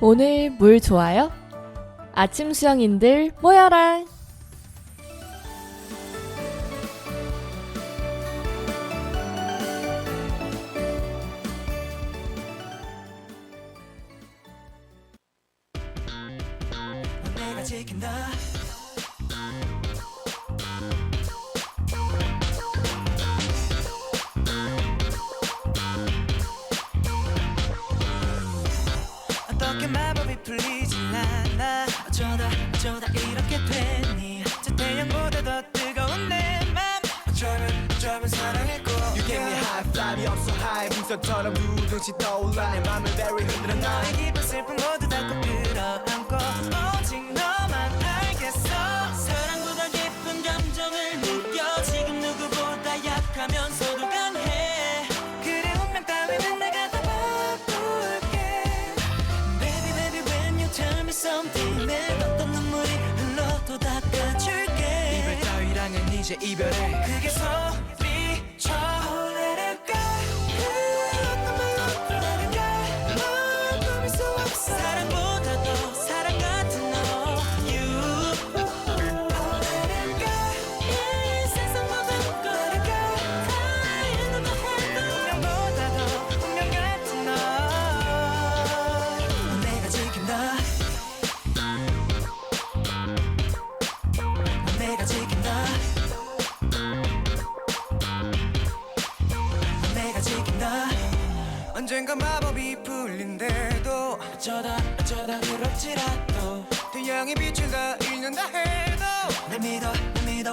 오늘 물 좋아요? 아침 수영인들 모여라! 내가 지킨다. 어떻게 마법이 풀리질 않아. 어쩌다 이렇게 됐니. 저 태양보다 더 뜨거운 내 맘. 어쩌면 사랑했고. You give me high five, you're so high. 풍선처럼 두둥씩 떠올라 내 맘을 very 흔들어 나. 너의 기쁜 슬픔 모두 다 꼭 끌어안고 오직 너만 알겠어. 사랑보다 깊은 감정을 느껴. 지금 누구보다 약하면서도 강해. 그래 운명 따위는 내가 다 바꿀게. Baby baby when you tell me something 내 어떤 눈물이 흘러도 닦아줄게. 이별 따위랑은 이제 이별해. 그게 소리쳐. Oh, let it go. 어떤 말로 let it go. 널 품을 수 없어. 사랑보다 더 사랑 같은 너 You Oh, let it go. 이 세상 모든 걸 let it go. 다 잃어도 해도 운명보다 더 운명 같은 너 내가 지킨다. 내가 지킨다. 내가 지킨다. 언젠가 마법이 풀린대도 어쩌다 그럴지라도 태양의 빛을 다 잃는다 해도 날 믿어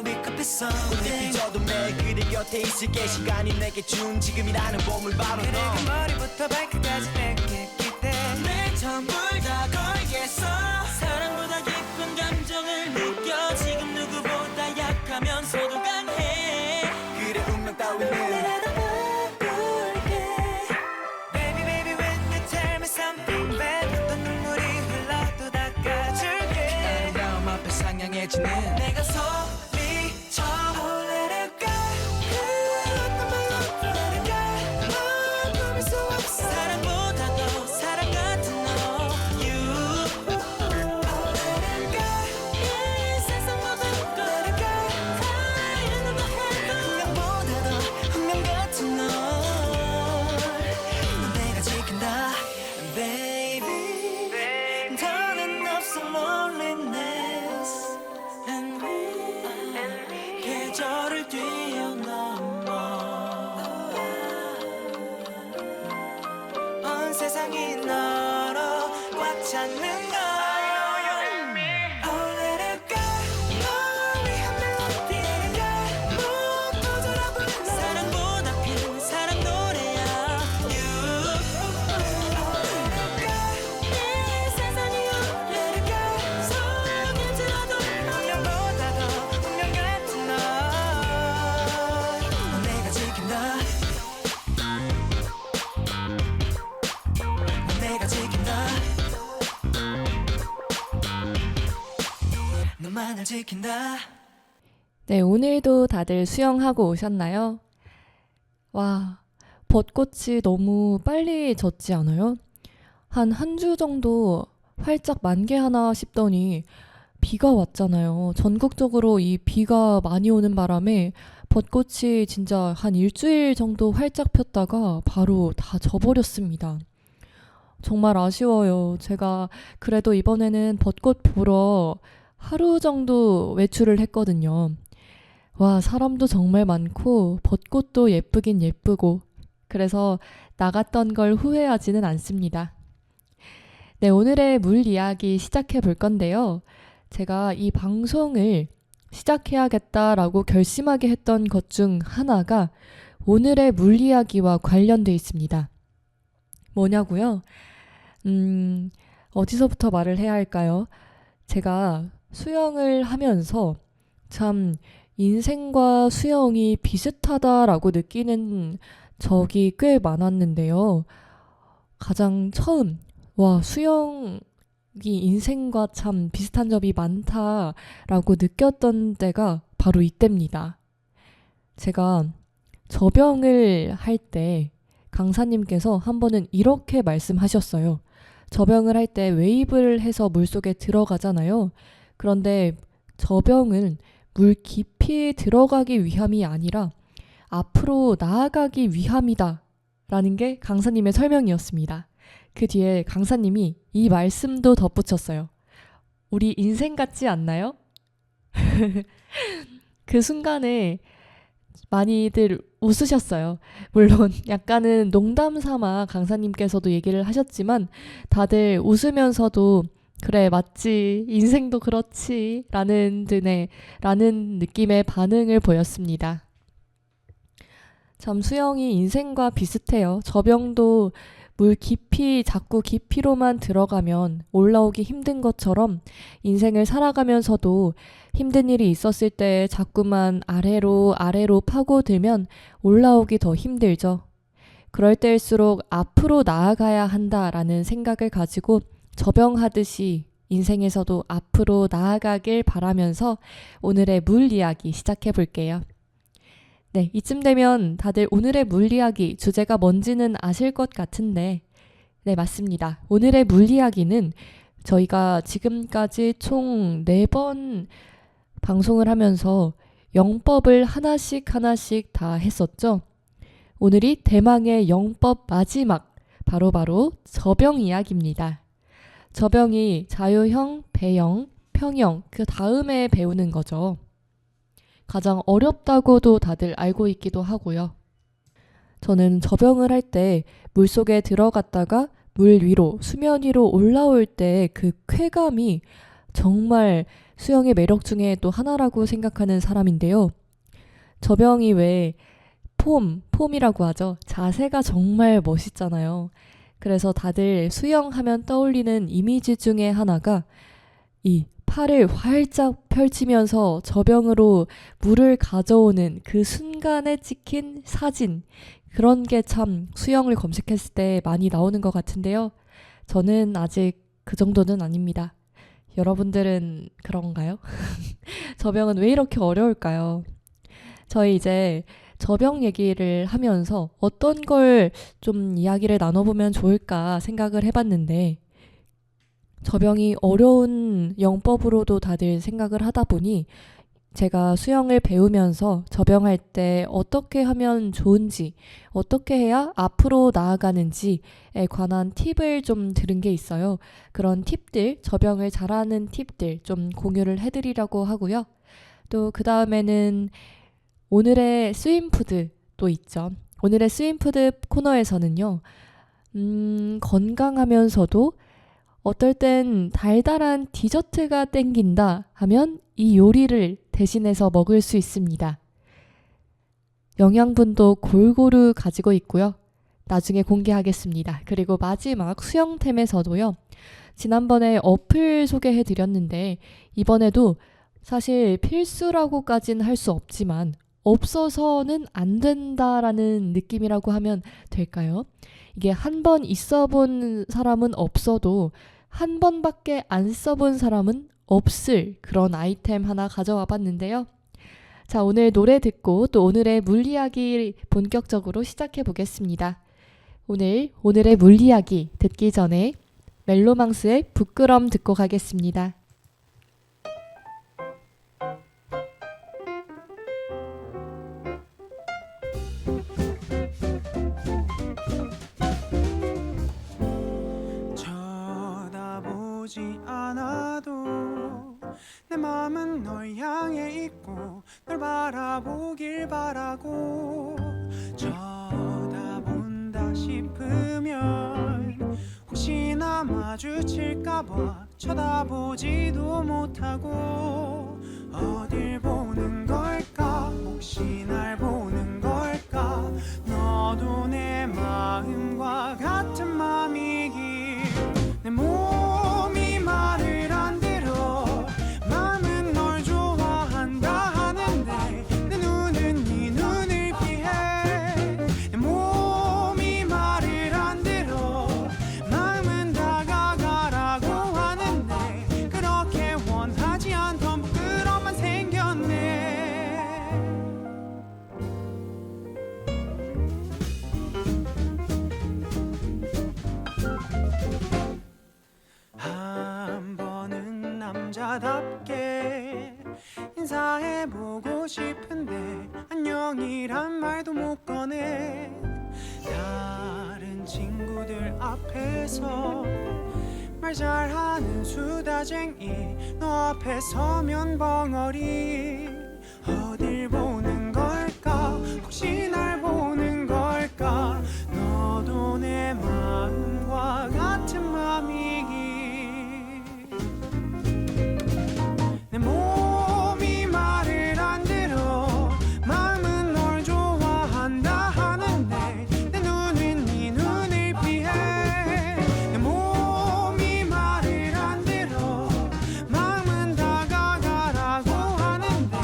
we could be something. 꽃잎이 져도 매일 그대 곁에 있을게. 시간이 내게 준 지금이라는 보물 바로 그래 너. 그 머리부터 발끝까지 내게 기대 내 전부를 다 걸겠어. 사랑보다 깊은 감정을 느껴. 지금 누구보다 약하면서도 강해. 그래 운명 따위는 내가 다 바꿀게. Baby baby when you tell me something bad 어떤 눈물이 흘러도 닦아줄게. 아름다움 앞에 상냥해지는 내가 소리쳐. Oh, let it go. 어떤 말로 let it go. 널 품을 수 없어. 사랑보다 더 사랑 같은 너 You Oh, let it go. 이 세상 모든 걸 let it go. 다 잃는다 해도 운명보다 더 운명 같은 너 내가 지킨다 Baby 더는 없어 loneliness And we 계절을 뛰어넘어 온 세상이 너로 꽉 찼는 걸 Oh let it go. 널 위한 멜로디가 모두 돌아보는 사랑보다 핀 사랑 노래야 You Oh let it go. 이 세상이 let it go. 속일지라도 운명보다 더 운명 같은 너 내가 지킨다. 내가 지킨다. 너만을 지킨다. 네, 오늘도 다들 수영하고 오셨나요? 와, 벚꽃이 너무 빨리 졌지 않아요? 한 주 정도 활짝 만개하나 싶더니 비가 왔잖아요. 전국적으로 이 비가 많이 오는 바람에 벚꽃이 진짜 한 일주일 정도 활짝 폈다가 바로 다 져버렸습니다. 정말 아쉬워요. 제가 그래도 이번에는 벚꽃 보러 하루 정도 외출을 했거든요. 와, 사람도 정말 많고 벚꽃도 예쁘긴 예쁘고 그래서 나갔던 걸 후회하지는 않습니다. 네, 오늘의 물 이야기 시작해 볼 건데요. 제가 이 방송을 시작해야겠다라고 결심하게 했던 것 중 하나가 오늘의 물 이야기와 관련돼 있습니다. 뭐냐고요? 어디서부터 말을 해야 할까요? 제가 수영을 하면서 참 인생과 수영이 비슷하다라고 느끼는 적이 꽤 많았는데요. 가장 처음 수영이 인생과 참 비슷한 점이 많다라고 느꼈던 때가 바로 이때입니다. 제가 접영을 할 때 강사님께서 한 번은 이렇게 말씀하셨어요. 저병을 할 때 웨이브를 해서 물속에 들어가잖아요. 그런데 저병은 물 깊이에 들어가기 위함이 아니라 앞으로 나아가기 위함이다 라는 게 강사님의 설명이었습니다. 그 뒤에 강사님이 이 말씀도 덧붙였어요. 우리 인생 같지 않나요? 그 순간에 많이들 웃으셨어요. 물론 약간은 농담 삼아 강사님께서도 얘기를 하셨지만 다들 웃으면서도 그래 맞지 인생도 그렇지 라는 느낌의 반응을 보였습니다. 참 수영이 인생과 비슷해요. 저병도 물 깊이 자꾸 깊이로만 들어가면 올라오기 힘든 것처럼 인생을 살아가면서도 힘든 일이 있었을 때 자꾸만 아래로 파고들면 올라오기 더 힘들죠. 그럴 때일수록 앞으로 나아가야 한다라는 생각을 가지고 저병하듯이 인생에서도 앞으로 나아가길 바라면서 오늘의 물 이야기 시작해 볼게요. 네, 이쯤 되면 다들 오늘의 물 이야기 주제가 뭔지는 아실 것 같은데 네, 맞습니다. 오늘의 물 이야기는 저희가 지금까지 총 4번 방송을 하면서 영법을 하나씩 다 했었죠. 오늘이 대망의 영법 마지막 바로 저병 이야기입니다. 저병이 자유형, 배형, 평형 그 다음에 배우는 거죠. 가장 어렵다고도 다들 알고 있기도 하고요. 저는 저병을 할 때 물속에 들어갔다가 물 위로, 수면 위로 올라올 때 그 쾌감이 정말 수영의 매력 중에 또 하나라고 생각하는 사람인데요. 저병이 왜 폼이라고 하죠. 자세가 정말 멋있잖아요. 그래서 다들 수영하면 떠올리는 이미지 중에 하나가 이 팔을 활짝 펼치면서 저병으로 물을 가져오는 그 순간에 찍힌 사진, 그런 게 참 수영을 검색했을 때 많이 나오는 것 같은데요. 저는 아직 그 정도는 아닙니다. 여러분들은 그런가요? 저병은 왜 이렇게 어려울까요? 저희 이제 저병 얘기를 하면서 어떤 걸 좀 이야기를 나눠보면 좋을까 생각을 해봤는데 저병이 어려운 영법으로도 다들 생각을 하다 보니 제가 수영을 배우면서 저병할 때 어떻게 하면 좋은지, 어떻게 해야 앞으로 나아가는지에 관한 팁을 좀 들은 게 있어요. 그런 팁들, 저병을 잘하는 팁들 좀 공유를 해드리려고 하고요. 또 그 다음에는 오늘의 스윙푸드도 있죠. 오늘의 스윙푸드 코너에서는요. 건강하면서도 어떨 땐 달달한 디저트가 땡긴다 하면 이 요리를 대신해서 먹을 수 있습니다. 영양분도 골고루 가지고 있고요. 나중에 공개하겠습니다. 그리고 마지막 수영템에서도요. 지난번에 어플 소개해 드렸는데 이번에도 사실 필수라고까지는 할 수 없지만 없어서는 안 된다라는 느낌이라고 하면 될까요? 이게 한 번 있어 본 사람은 없어도 한 번밖에 안 써본 사람은 없을 그런 아이템 하나 가져와 봤는데요. 자, 오늘 노래 듣고 또 오늘의 물 이야기 본격적으로 시작해 보겠습니다. 오늘의 물 이야기 듣기 전에 멜로망스의 부끄럼 듣고 가겠습니다. 쳐다보지 않아도 내 맘은 널 향해 있고 널 바라보길 바라고 쳐다본다 싶으면 혹시나 마주칠까봐 쳐다보지도 못하고 어딜 보는 걸까 혹시 날 보는 걸까 너도 내 마음과 같은 맘이길 내 몸이 말을 안 들어 마음은 널 좋아한다 하는데 내 눈은 네 눈을 피해 내 몸이 말을 안 들어 마음은 다가가라고 하는데 그렇게 원하지 않던 남자답게 인사해보고 싶은데 안녕이란 말도 못 꺼내. 다른 친구들 앞에서 말 잘하는 수다쟁이 너 앞에 서면 벙어리. 어딜 보는 걸까 혹시 날 보는 걸까. 너도 내 마음과 같은 맘이기. 내 몸이 말을 안 들어 마음은 널 좋아한다 하는데 내 눈은 네 눈을 피해. 내 몸이 말을 안 들어 마음은 다가가라고 하는데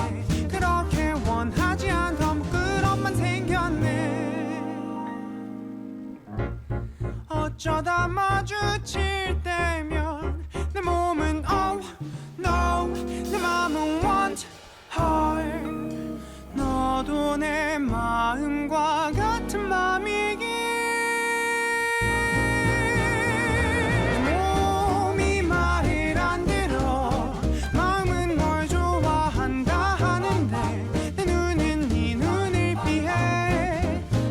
그렇게 원하지 않던 부끄럼만 생겼네. 어쩌다 마주칠 때면 내 몸은 oh no 내 마음은 want her. 너도 내 마음과 같은 맘이기. 내 몸이 말을 안 들어 마음은 널 좋아한다 하는데 내 눈은 네 눈을 피해.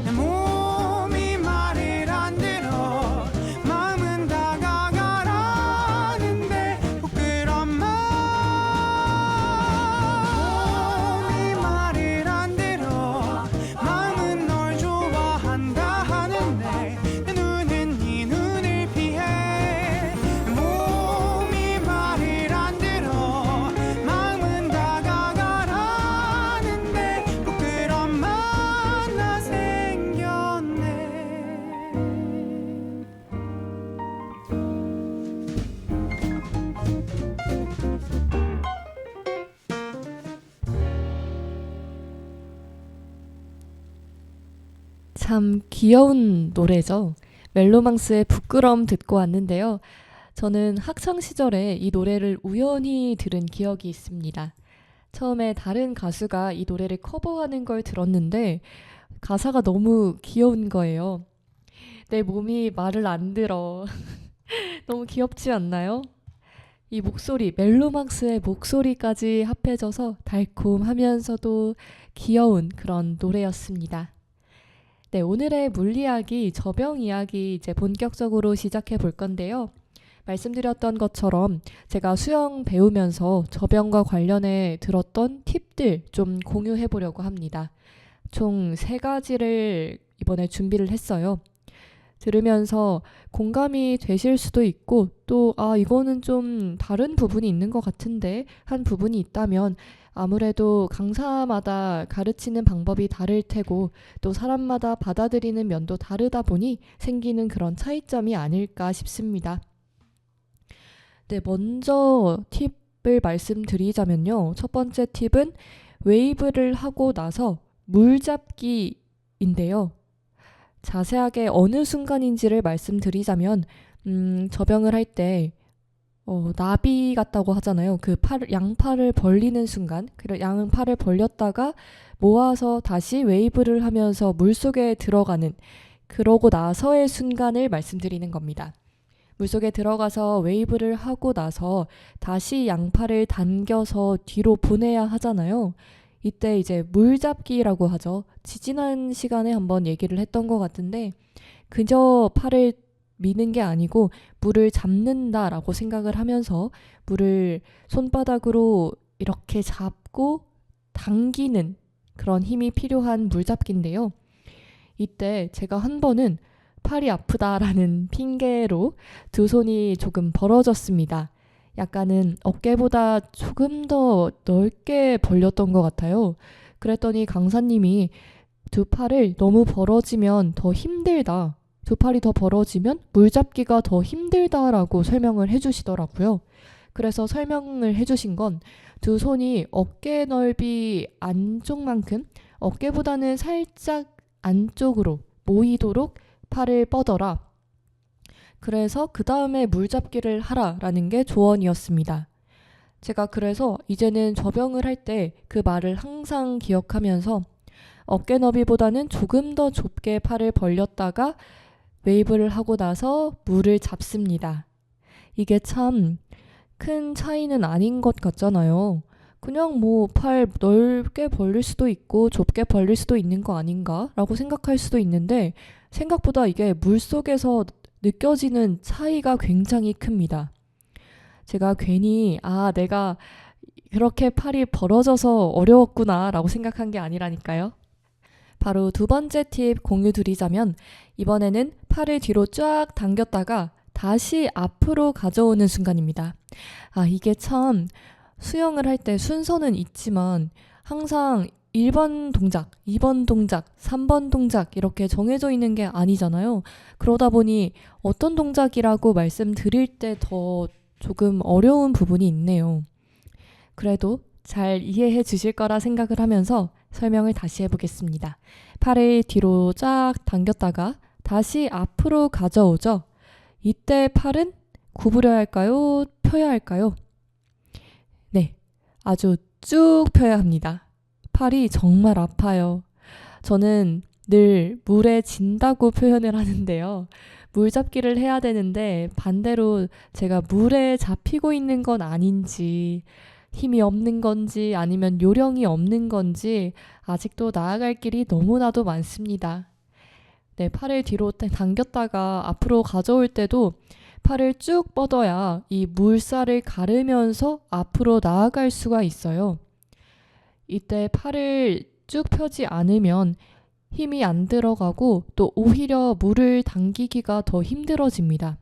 내 몸이 말을 안 들어 마음은 다가가라는데 부끄러운 맘. 몸이 말을 안 들어 마음은 널 좋아한다 하는데 내 눈은 네 눈을 피해. 내 몸이 말을 안 들어 마음은 다가가라는데 부끄러운 맘 나 생겼네. 참 귀여운 노래죠. 멜로망스의 부끄럼 듣고 왔는데요. 저는 학창 시절에 이 노래를 우연히 들은 기억이 있습니다. 처음에 다른 가수가 이 노래를 커버하는 걸 들었는데 가사가 너무 귀여운 거예요. 내 몸이 말을 안 들어. 너무 귀엽지 않나요? 이 목소리, 멜로망스의 목소리까지 합해져서 달콤하면서도 귀여운 그런 노래였습니다. 네, 오늘의 물리학이 저병 이야기 이제 본격적으로 시작해 볼 건데요. 말씀드렸던 것처럼 제가 수영 배우면서 저병과 관련해 들었던 팁들 좀 공유해 보려고 합니다. 총 3가지를 이번에 준비를 했어요. 들으면서 공감이 되실 수도 있고 또 이거는 좀 다른 부분이 있는 것 같은데 한 부분이 있다면 아무래도 강사마다 가르치는 방법이 다를 테고 또 사람마다 받아들이는 면도 다르다 보니 생기는 그런 차이점이 아닐까 싶습니다. 네, 먼저 팁을 말씀드리자면요. 첫 번째 팁은 웨이브를 하고 나서 물잡기인데요. 자세하게 어느 순간인지를 말씀드리자면 저병을 할 때 나비 같다고 하잖아요. 그 양팔을 벌리는 순간, 양팔을 벌렸다가 모아서 다시 웨이브를 하면서 물속에 들어가는 그러고 나서의 순간을 말씀드리는 겁니다. 물속에 들어가서 웨이브를 하고 나서 다시 양팔을 당겨서 뒤로 보내야 하잖아요. 이때 이제 물잡기라고 하죠. 지난 시간에 한번 얘기를 했던 것 같은데 그저 팔을 미는 게 아니고 물을 잡는다라고 생각을 하면서 물을 손바닥으로 이렇게 잡고 당기는 그런 힘이 필요한 물잡기인데요. 이때 제가 한 번은 팔이 아프다라는 핑계로 두 손이 조금 벌어졌습니다. 약간은 어깨보다 조금 더 넓게 벌렸던 것 같아요. 그랬더니 강사님이 두 팔을 너무 벌어지면 더 힘들다. 두 팔이 더 벌어지면 물잡기가 더 힘들다라고 설명을 해주시더라고요. 그래서 설명을 해주신 건 두 손이 어깨 넓이 안쪽만큼 어깨보다는 살짝 안쪽으로 모이도록 팔을 뻗어라. 그래서 그 다음에 물잡기를 하라라는 게 조언이었습니다. 제가 그래서 이제는 저병을 할 때 그 말을 항상 기억하면서 어깨 너비보다는 조금 더 좁게 팔을 벌렸다가 웨이브를 하고 나서 물을 잡습니다. 이게 참 큰 차이는 아닌 것 같잖아요. 그냥 뭐 팔 넓게 벌릴 수도 있고 좁게 벌릴 수도 있는 거 아닌가라고 생각할 수도 있는데 생각보다 이게 물속에서 느껴지는 차이가 굉장히 큽니다. 제가 괜히 내가 그렇게 팔이 벌어져서 어려웠구나라고 생각한 게 아니라니까요. 바로 두 번째 팁 공유 드리자면 이번에는 팔을 뒤로 쫙 당겼다가 다시 앞으로 가져오는 순간입니다. 이게 참 수영을 할 때 순서는 있지만 항상 1번 동작, 2번 동작, 3번 동작 이렇게 정해져 있는 게 아니잖아요. 그러다 보니 어떤 동작이라고 말씀드릴 때 더 조금 어려운 부분이 있네요. 그래도 잘 이해해 주실 거라 생각을 하면서 설명을 다시 해보겠습니다. 팔을 뒤로 쫙 당겼다가 다시 앞으로 가져오죠. 이때 팔은 구부려야 할까요? 펴야 할까요? 네, 아주 쭉 펴야 합니다. 팔이 정말 아파요. 저는 늘 물에 진다고 표현을 하는데요. 물잡기를 해야 되는데 반대로 제가 물에 잡히고 있는 건 아닌지 힘이 없는 건지 아니면 요령이 없는 건지 아직도 나아갈 길이 너무나도 많습니다. 네, 팔을 뒤로 당겼다가 앞으로 가져올 때도 팔을 쭉 뻗어야 이 물살을 가르면서 앞으로 나아갈 수가 있어요. 이때 팔을 쭉 펴지 않으면 힘이 안 들어가고 또 오히려 물을 당기기가 더 힘들어집니다.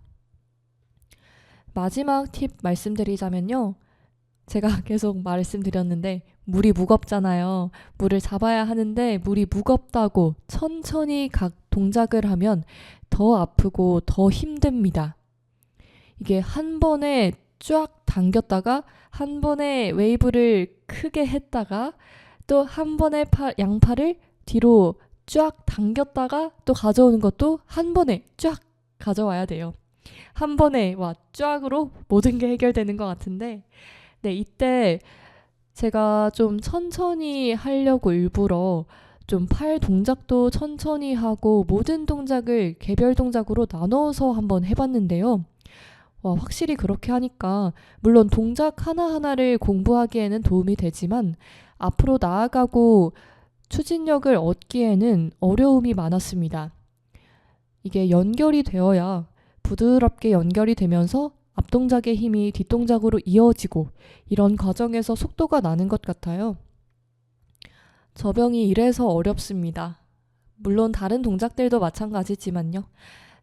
마지막 팁 말씀드리자면요. 제가 계속 말씀드렸는데 물이 무겁잖아요. 물을 잡아야 하는데 물이 무겁다고 천천히 각 동작을 하면 더 아프고 더 힘듭니다. 이게 한 번에 쫙 당겼다가 한 번에 웨이브를 크게 했다가 또 한 번에 양팔을 뒤로 쫙 당겼다가 또 가져오는 것도 한 번에 쫙 가져와야 돼요. 한 번에 쫙으로 모든 게 해결되는 것 같은데 네, 이때 제가 좀 천천히 하려고 일부러 좀 팔 동작도 천천히 하고 모든 동작을 개별 동작으로 나눠서 한번 해봤는데요. 확실히 그렇게 하니까 물론 동작 하나하나를 공부하기에는 도움이 되지만 앞으로 나아가고 추진력을 얻기에는 어려움이 많았습니다. 이게 연결이 되어야 부드럽게 연결이 되면서 앞동작의 힘이 뒷동작으로 이어지고 이런 과정에서 속도가 나는 것 같아요. 저병이 이래서 어렵습니다. 물론 다른 동작들도 마찬가지지만요.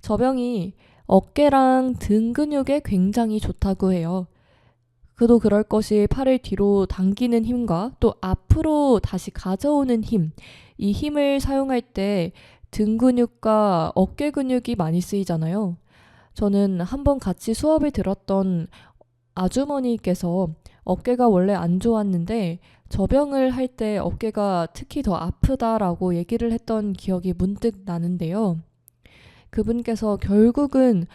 저병이 어깨랑 등 근육에 굉장히 좋다고 해요. 그도 그럴 것이 팔을 뒤로 당기는 힘과 또 앞으로 다시 가져오는 힘, 이 힘을 사용할 때 등 근육과 어깨 근육이 많이 쓰이잖아요. 저는 한번 같이 수업을 들었던 아주머니께서 어깨가 원래 안 좋았는데 저병을 할 때 어깨가 특히 더 아프다라고 얘기를 했던 기억이 문득 나는데요. 그분께서 결국은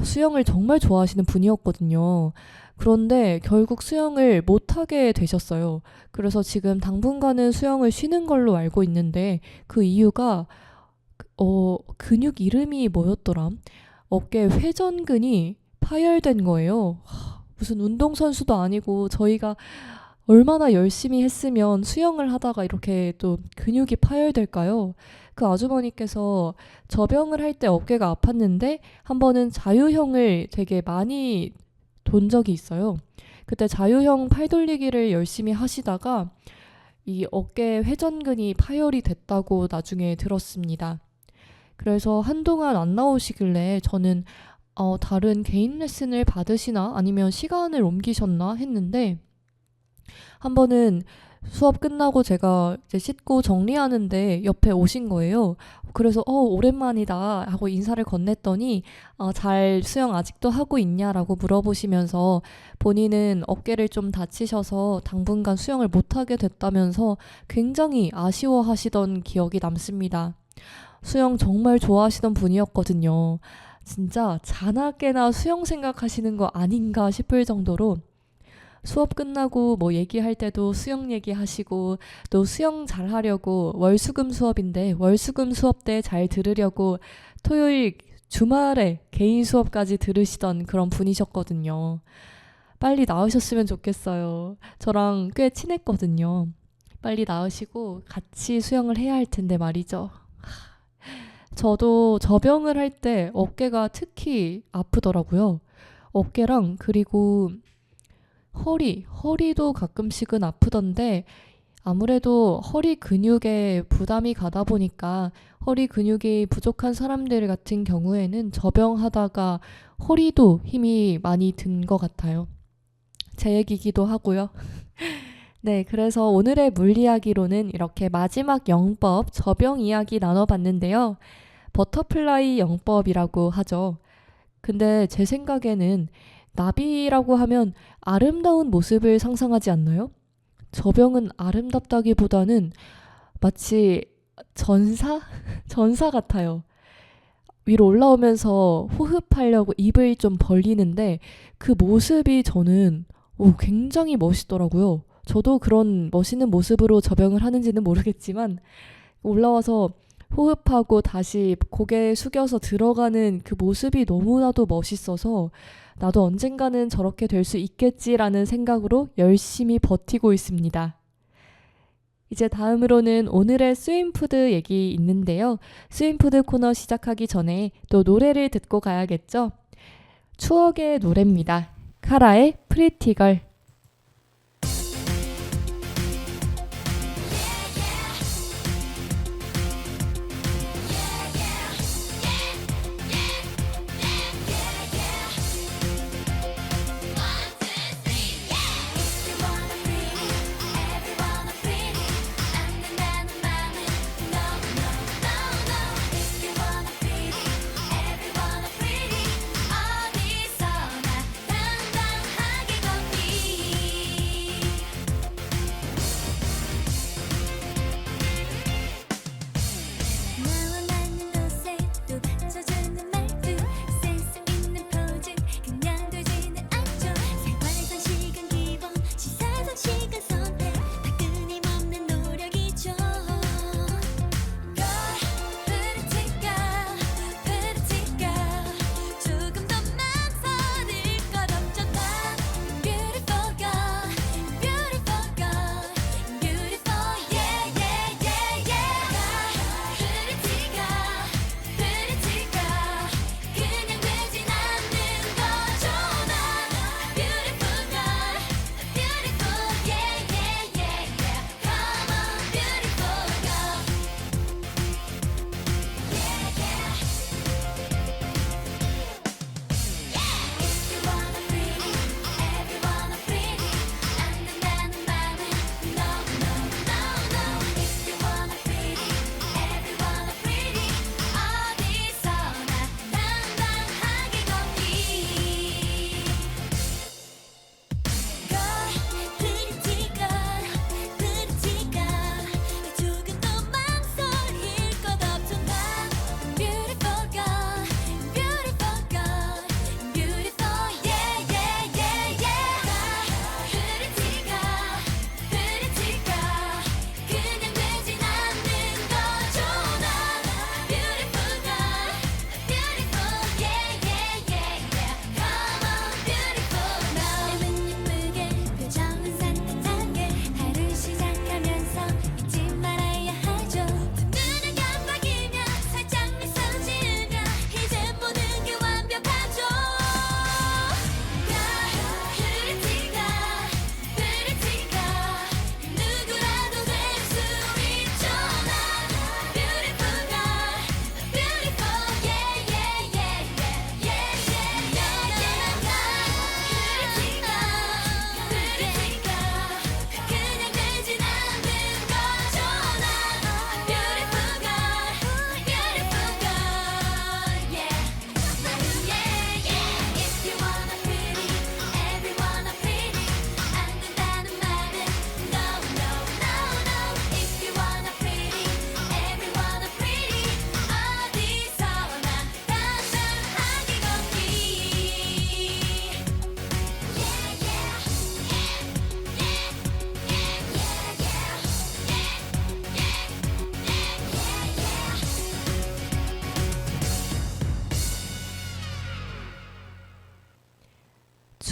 수영을 정말 좋아하시는 분이었거든요. 그런데 결국 수영을 못하게 되셨어요. 그래서 지금 당분간은 수영을 쉬는 걸로 알고 있는데 그 이유가 근육 이름이 뭐였더라? 어깨 회전근이 파열된 거예요. 무슨 운동선수도 아니고 저희가 얼마나 열심히 했으면 수영을 하다가 이렇게 또 근육이 파열될까요? 그 아주머니께서 저병을 할 때 어깨가 아팠는데 한 번은 자유형을 되게 많이 돈 적이 있어요. 그때 자유형 팔 돌리기를 열심히 하시다가 이 어깨 회전근이 파열이 됐다고 나중에 들었습니다. 그래서 한동안 안 나오시길래 저는 다른 개인 레슨을 받으시나 아니면 시간을 옮기셨나 했는데 한 번은 수업 끝나고 제가 이제 씻고 정리하는데 옆에 오신 거예요. 그래서 오랜만이다 하고 인사를 건넸더니 잘 수영 아직도 하고 있냐라고 물어보시면서 본인은 어깨를 좀 다치셔서 당분간 수영을 못하게 됐다면서 굉장히 아쉬워하시던 기억이 남습니다. 수영 정말 좋아하시던 분이었거든요. 진짜 잔악계나 수영 생각하시는 거 아닌가 싶을 정도로 수업 끝나고 뭐 얘기할 때도 수영 얘기하시고 또 수영 잘하려고 월수금 수업인데 월수금 수업 때 잘 들으려고 토요일 주말에 개인 수업까지 들으시던 그런 분이셨거든요. 빨리 나으셨으면 좋겠어요. 저랑 꽤 친했거든요. 빨리 나으시고 같이 수영을 해야 할 텐데 말이죠. 저도 접영을 할 때 어깨가 특히 아프더라고요. 어깨랑 그리고 허리도 가끔씩은 아프던데 아무래도 허리 근육에 부담이 가다 보니까 허리 근육이 부족한 사람들 같은 경우에는 접영하다가 허리도 힘이 많이 든 것 같아요. 제 얘기기도 하고요. 네, 그래서 오늘의 물리학이로는 이렇게 마지막 영법, 접영 이야기 나눠봤는데요. 버터플라이 영법이라고 하죠. 근데 제 생각에는 나비라고 하면 아름다운 모습을 상상하지 않나요? 접영은 아름답다기보다는 마치 전사? 전사 같아요. 위로 올라오면서 호흡하려고 입을 좀 벌리는데 그 모습이 저는 굉장히 멋있더라고요. 저도 그런 멋있는 모습으로 접영을 하는지는 모르겠지만 올라와서 호흡하고 다시 고개 숙여서 들어가는 그 모습이 너무나도 멋있어서 나도 언젠가는 저렇게 될 수 있겠지라는 생각으로 열심히 버티고 있습니다. 이제 다음으로는 오늘의 스윙푸드 얘기 있는데요. 스윙푸드 코너 시작하기 전에 또 노래를 듣고 가야겠죠? 추억의 노래입니다. 카라의 프리티걸. 어디서나 당당하게 걷기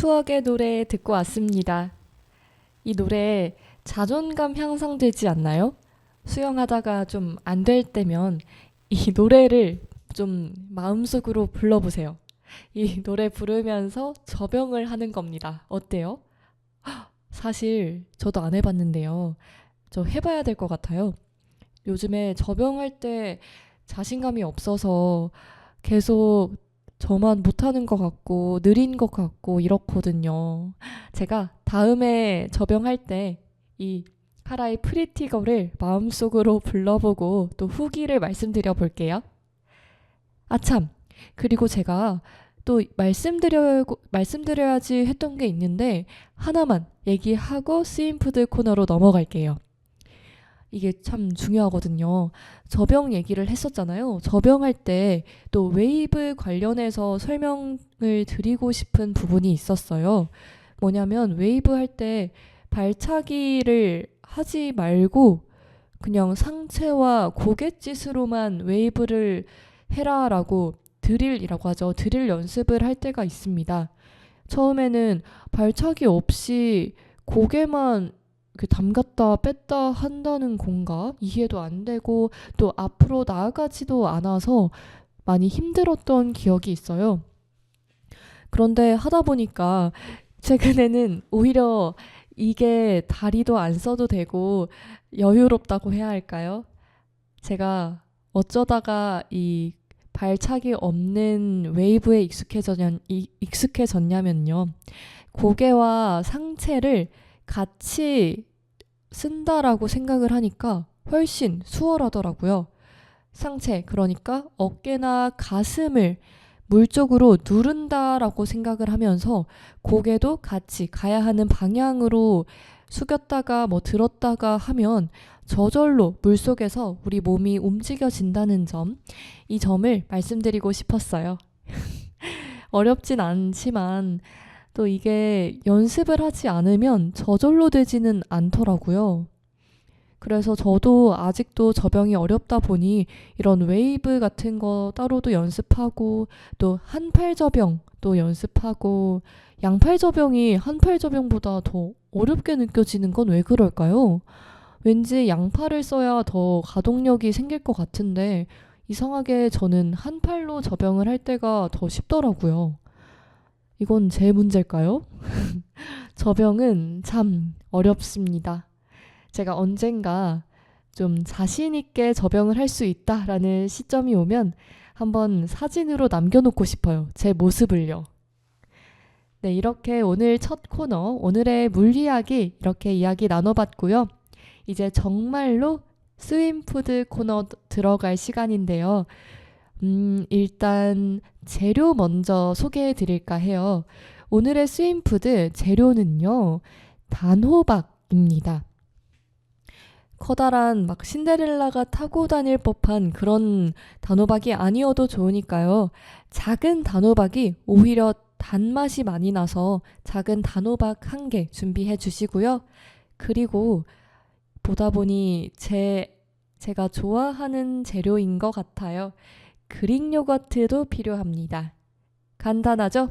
추억의 노래 듣고 왔습니다. 이 노래 자존감 향상되지 않나요? 수영하다가 좀 안 될 때면 이 노래를 좀 마음속으로 불러보세요. 이 노래 부르면서 저병을 하는 겁니다. 어때요? 사실 저도 안 해봤는데요. 저 해봐야 될 것 같아요. 요즘에 저병할 때 자신감이 없어서 계속 저만 못하는 것 같고 느린 것 같고 이렇거든요. 제가 다음에 저병할 때 이 카라의 프리티걸을 마음속으로 불러보고 또 후기를 말씀드려 볼게요. 아참, 그리고 제가 또 말씀드려야지 했던 게 있는데 하나만 얘기하고 스윙푸드 코너로 넘어갈게요. 이게 참 중요하거든요. 저병 얘기를 했었잖아요. 저병할 때 또 웨이브 관련해서 설명을 드리고 싶은 부분이 있었어요. 뭐냐면 웨이브 할 때 발차기를 하지 말고 그냥 상체와 고갯짓으로만 웨이브를 해라라고 드릴이라고 하죠. 드릴 연습을 할 때가 있습니다. 처음에는 발차기 없이 고개만 이렇게 담갔다 뺐다 한다는 건가? 이해도 안 되고 또 앞으로 나아가지도 않아서 많이 힘들었던 기억이 있어요. 그런데 하다 보니까 최근에는 오히려 이게 다리도 안 써도 되고 여유롭다고 해야 할까요? 제가 어쩌다가 이 발차기 없는 웨이브에 익숙해졌냐면요. 고개와 상체를 같이 쓴다라고 생각을 하니까 훨씬 수월하더라고요. 상체, 그러니까 어깨나 가슴을 물 쪽으로 누른다라고 생각을 하면서 고개도 같이 가야 하는 방향으로 숙였다가 들었다가 하면 저절로 물속에서 우리 몸이 움직여진다는 점, 이 점을 말씀드리고 싶었어요. 어렵진 않지만 또 이게 연습을 하지 않으면 저절로 되지는 않더라고요. 그래서 저도 아직도 저병이 어렵다 보니 이런 웨이브 같은 거 따로도 연습하고 또 한팔 저병도 연습하고 양팔 저병이 한팔 저병보다 더 어렵게 느껴지는 건 왜 그럴까요? 왠지 양팔을 써야 더 가동력이 생길 것 같은데 이상하게 저는 한팔로 저병을 할 때가 더 쉽더라고요. 이건 제 문제일까요? 저병은 참 어렵습니다. 제가 언젠가 좀 자신 있게 저병을 할 수 있다라는 시점이 오면 한번 사진으로 남겨놓고 싶어요. 제 모습을요. 네, 이렇게 오늘 첫 코너, 오늘의 물리학이 이렇게 이야기 나눠봤고요. 이제 정말로 스윙푸드 코너 들어갈 시간인데요. 일단 재료 먼저 소개해 드릴까 해요. 오늘의 스윙푸드 재료는요, 단호박입니다. 커다란 신데렐라가 타고 다닐 법한 그런 단호박이 아니어도 좋으니까요. 작은 단호박이 오히려 단맛이 많이 나서 작은 단호박 1개 준비해 주시고요. 그리고 보다 보니 제가 좋아하는 재료인 것 같아요. 그릭 요거트도 필요합니다. 간단하죠?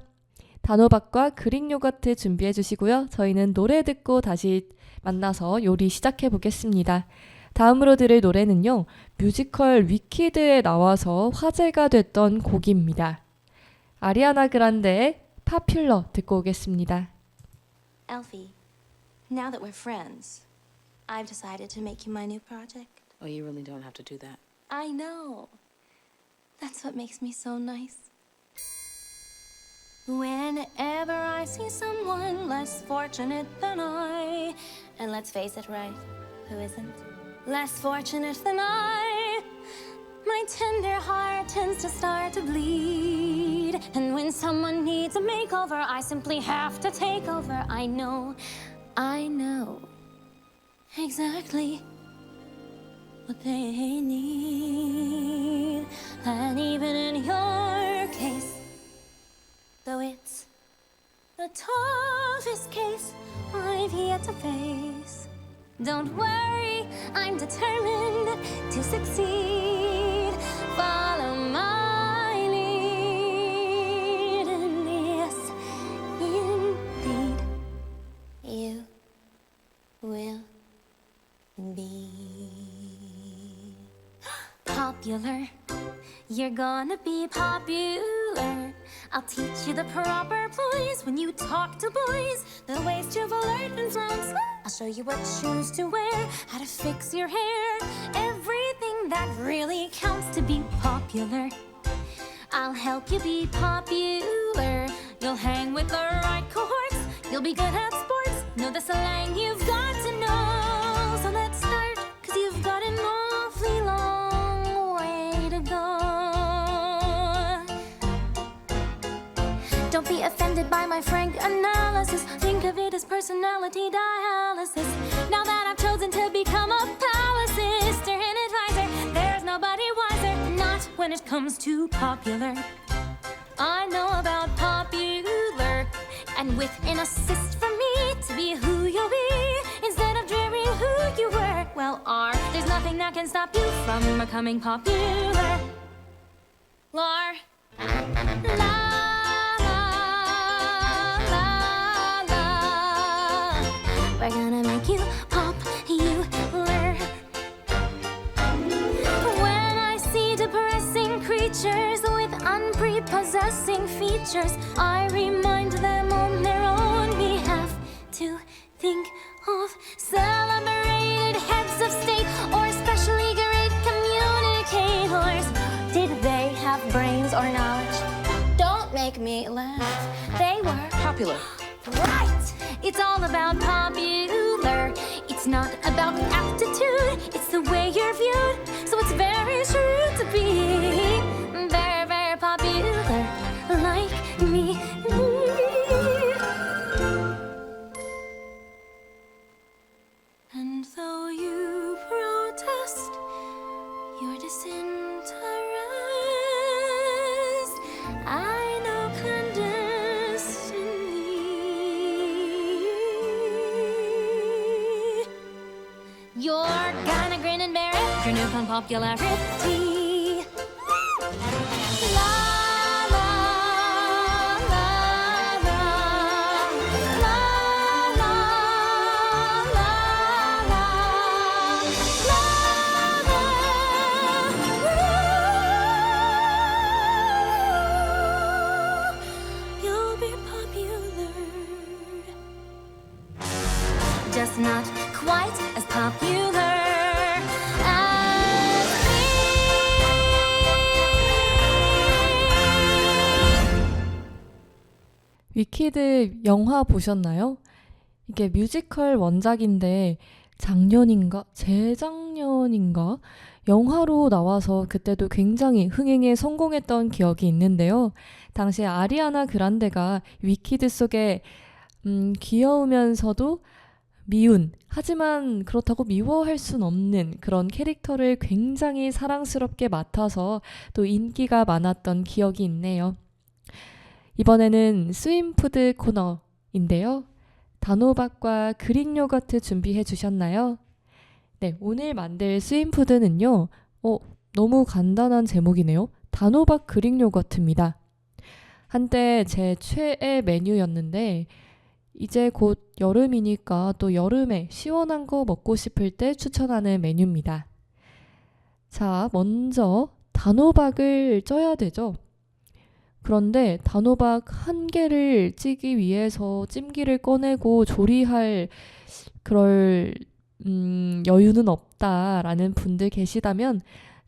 단호박과 그릭 요거트 준비해 주시고요. 저희는 노래 듣고 다시 만나서 요리 시작해 보겠습니다. 다음으로 들을 노래는요. 뮤지컬 위키드에 나와서 화제가 됐던 곡입니다. 아리아나 그란데의 파퓰러 듣고 오겠습니다. Elfie, now that we're friends, I've decided to make you my new project. Oh, you really don't have to do that. I know. That's what makes me so nice. Whenever I see someone less fortunate than I, and let's face it, right, who isn't? Less fortunate than I, my tender heart tends to start to bleed. And when someone needs a makeover, I simply have to take over. I know exactly what they need. And even in your case, though it's the toughest case I've yet to face, don't worry, I'm determined to succeed. Follow my lead, and yes, in will be popular. You're gonna be popular. I'll teach you the proper ploys when you talk to boys, the ways to flirt and flounce. I'll show you what shoes to wear, how to fix your hair, everything that really counts to be popular. I'll help you be popular. You'll hang with the right cohorts. You'll be good at sports. Know the slang you've got to know. So let's start, 'cause you've got an awfully long way to go. Don't be offended by my frank analysis. Think of it as personality dialysis. Now that I've chosen to become a palace sister and advisor, there's nobody wiser, not when it comes to popular. I know about popular, and with an assist from me to be who you'll be instead of dreaming who you were. Well, there's nothing that can stop you from becoming popular. Lar, la, la, la, la. We're gonna make you popular. When I see depressing creatures with unprepossessing features, I remind them on their own behalf to think of celebrated heads of state or especially great communicators. Did they have brains or knowledge? Don't make me laugh. They were Popular. right. It's all about popular. It's not about aptitude. It's the way you're viewed. So it's very true to be very, very popular, like me. And though you protest your disinterest, I know clandestinely you're gonna grin and bear it, your newfound popularity. La, la, la, la. La, la, la, la. La, la. You'll be popular, just not quite as popular as me. 위키드 영화 보셨나요? 이게 뮤지컬 원작인데 작년인가? 재작년인가? 영화로 나와서 그때도 굉장히 흥행에 성공했던 기억이 있는데요. 당시에 아리아나 그란데가 위키드 속에 귀여우면서도 미운, 하지만 그렇다고 미워할 순 없는 그런 캐릭터를 굉장히 사랑스럽게 맡아서 또 인기가 많았던 기억이 있네요. 이번에는 스윙푸드 코너인데요. 단호박과 그릭 요거트 준비해 주셨나요? 네, 오늘 만들 스윙푸드는요. 너무 간단한 제목이네요. 단호박 그릭 요거트입니다. 한때 제 최애 메뉴였는데 이제 곧 여름이니까 또 여름에 시원한 거 먹고 싶을 때 추천하는 메뉴입니다. 자, 먼저 단호박을 쪄야 되죠. 그런데 단호박 한 개를 찌기 위해서 찜기를 꺼내고 조리할 그럴 여유는 없다라는 분들 계시다면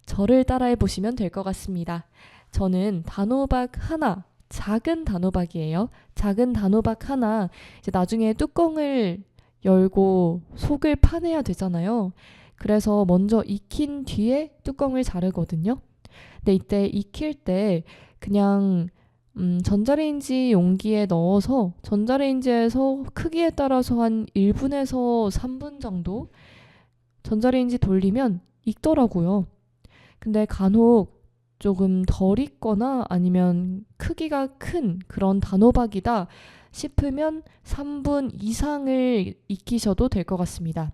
저를 따라해 보시면 될 것 같습니다. 저는 단호박 하나, 작은 단호박이에요. 작은 단호박 하나, 이제 나중에 뚜껑을 열고 속을 파내야 되잖아요. 그래서 먼저 익힌 뒤에 뚜껑을 자르거든요. 근데 이때 익힐 때 그냥 전자레인지 용기에 넣어서 전자레인지에서 크기에 따라서 한 1분에서 3분 정도 전자레인지 돌리면 익더라고요. 근데 간혹 조금 덜 익거나 아니면 크기가 큰 그런 단호박이다 싶으면 3분 이상을 익히셔도 될 것 같습니다.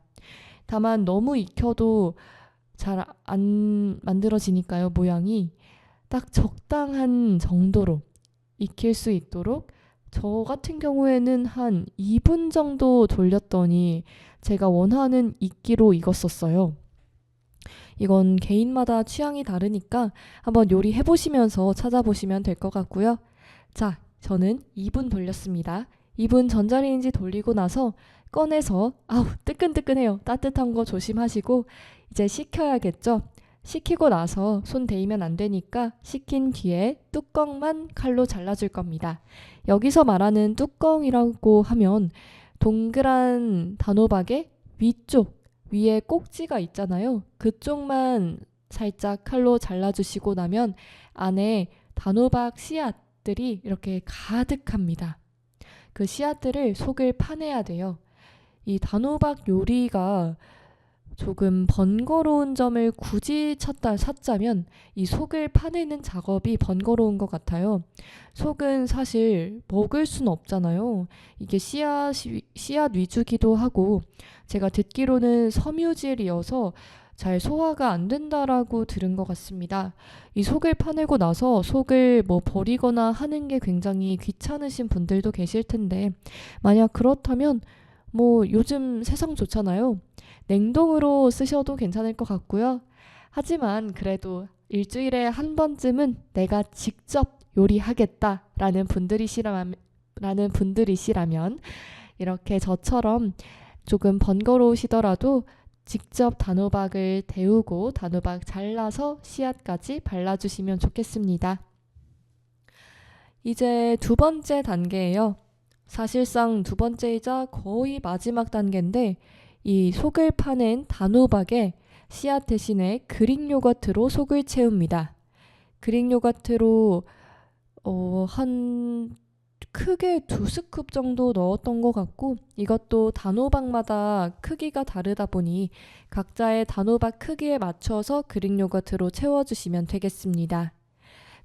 다만 너무 익혀도 잘 안 만들어지니까요, 모양이. 딱 적당한 정도로 익힐 수 있도록 저 같은 경우에는 한 2분 정도 돌렸더니 제가 원하는 익기로 익었었어요. 이건 개인마다 취향이 다르니까 한번 요리해 보시면서 찾아보시면 될 것 같고요. 자, 저는 2분 돌렸습니다. 2분 전자레인지 돌리고 나서 꺼내서 아우 뜨끈뜨끈해요. 따뜻한 거 조심하시고 이제 식혀야겠죠. 식히고 나서 손 대이면 안 되니까 식힌 뒤에 뚜껑만 칼로 잘라줄 겁니다. 여기서 말하는 뚜껑이라고 하면 동그란 단호박의 위쪽 위에 꼭지가 있잖아요. 그쪽만 살짝 칼로 잘라주시고 나면 안에 단호박 씨앗들이 이렇게 가득합니다. 그 씨앗들을 속을 파내야 돼요. 이 단호박 요리가 조금 번거로운 점을 굳이 찾자면 이 속을 파내는 작업이 번거로운 것 같아요. 속은 사실 먹을 순 없잖아요. 이게 씨앗 위주기도 하고 제가 듣기로는 섬유질이어서 잘 소화가 안 된다라고 들은 것 같습니다. 이 속을 파내고 나서 속을 뭐 버리거나 하는 게 굉장히 귀찮으신 분들도 계실 텐데 만약 그렇다면 뭐 요즘 세상 좋잖아요. 냉동으로 쓰셔도 괜찮을 것 같고요. 하지만 그래도 일주일에 한 번쯤은 내가 직접 요리하겠다라는 분들이시라면 이렇게 저처럼 조금 번거로우시더라도 직접 단호박을 데우고 단호박 잘라서 씨앗까지 발라주시면 좋겠습니다. 이제 두 번째 단계예요. 사실상 두 번째이자 거의 마지막 단계인데 이 속을 파낸 단호박에 씨앗 대신에 그릭 요거트로 속을 채웁니다. 그릭 요거트로 한 크게 2스쿱 정도 넣었던 것 같고 이것도 단호박마다 크기가 다르다 보니 각자의 단호박 크기에 맞춰서 그릭 요거트로 채워주시면 되겠습니다.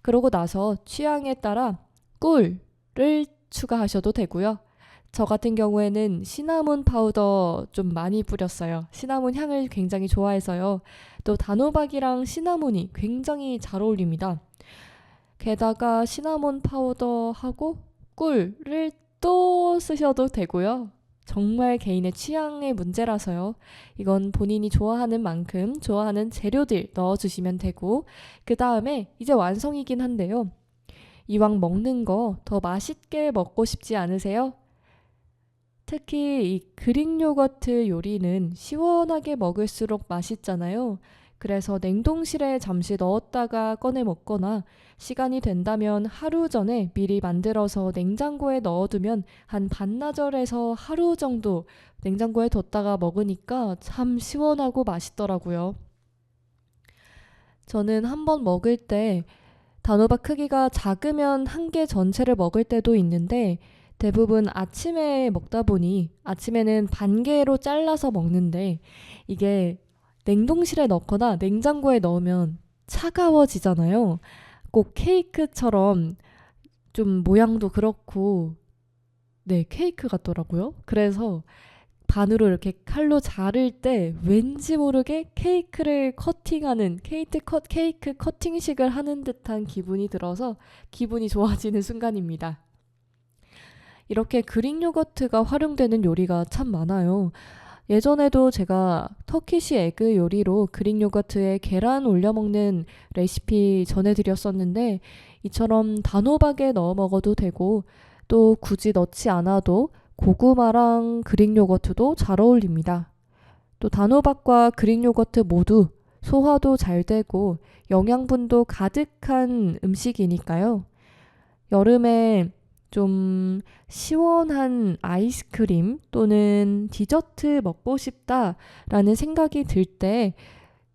그러고 나서 취향에 따라 꿀을 추가하셔도 되고요. 저 같은 경우에는 시나몬 파우더 좀 많이 뿌렸어요. 시나몬 향을 굉장히 좋아해서요. 또 단호박이랑 시나몬이 굉장히 잘 어울립니다. 게다가 시나몬 파우더하고 꿀을 또 쓰셔도 되고요. 정말 개인의 취향의 문제라서요. 이건 본인이 좋아하는 만큼 좋아하는 재료들 넣어주시면 되고 그 다음에 이제 완성이긴 한데요. 이왕 먹는 거 더 맛있게 먹고 싶지 않으세요? 특히 이 그릭 요거트 요리는 시원하게 먹을수록 맛있잖아요. 그래서 냉동실에 잠시 넣었다가 꺼내 먹거나 시간이 된다면 하루 전에 미리 만들어서 냉장고에 넣어두면 한 반나절에서 하루 정도 냉장고에 뒀다가 먹으니까 참 시원하고 맛있더라고요. 저는 한번 먹을 때 단호박 크기가 작으면 한 개 전체를 먹을 때도 있는데 대부분 아침에 먹다 보니 아침에는 반 개로 잘라서 먹는데 이게 냉동실에 넣거나 냉장고에 넣으면 차가워지잖아요. 꼭 케이크처럼 좀 모양도 그렇고 네, 케이크 같더라고요. 그래서 반으로 이렇게 칼로 자를 때 왠지 모르게 케이크를 커팅하는 케이크 커팅식을 하는 듯한 기분이 들어서 기분이 좋아지는 순간입니다. 이렇게 그릭 요거트가 활용되는 요리가 참 많아요. 예전에도 제가 터키시 에그 요리로 그릭 요거트에 계란 올려 먹는 레시피 전해드렸었는데 이처럼 단호박에 넣어 먹어도 되고 또 굳이 넣지 않아도 고구마랑 그릭 요거트도 잘 어울립니다. 또 단호박과 그릭 요거트 모두 소화도 잘 되고 영양분도 가득한 음식이니까요. 여름에 좀 시원한 아이스크림 또는 디저트 먹고 싶다라는 생각이 들 때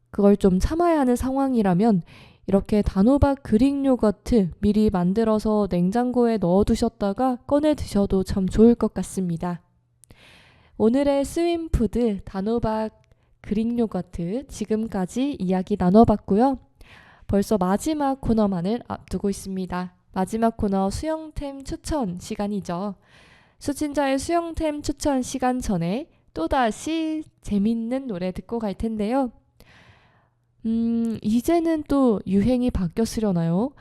그걸 좀 참아야 하는 상황이라면 이렇게 단호박 그릭 요거트 미리 만들어서 냉장고에 넣어두셨다가 꺼내 드셔도 참 좋을 것 같습니다. 오늘의 스윙푸드 단호박 그릭 요거트 지금까지 이야기 나눠봤고요. 벌써 마지막 코너만을 앞두고 있습니다. 마지막 코너 수영템 추천 시간이죠. 수진자의 수영템 추천 시간 전에 또다시 재밌는 노래 듣고 갈 텐데요. 이제는 또 유행이 바뀌었으려나요?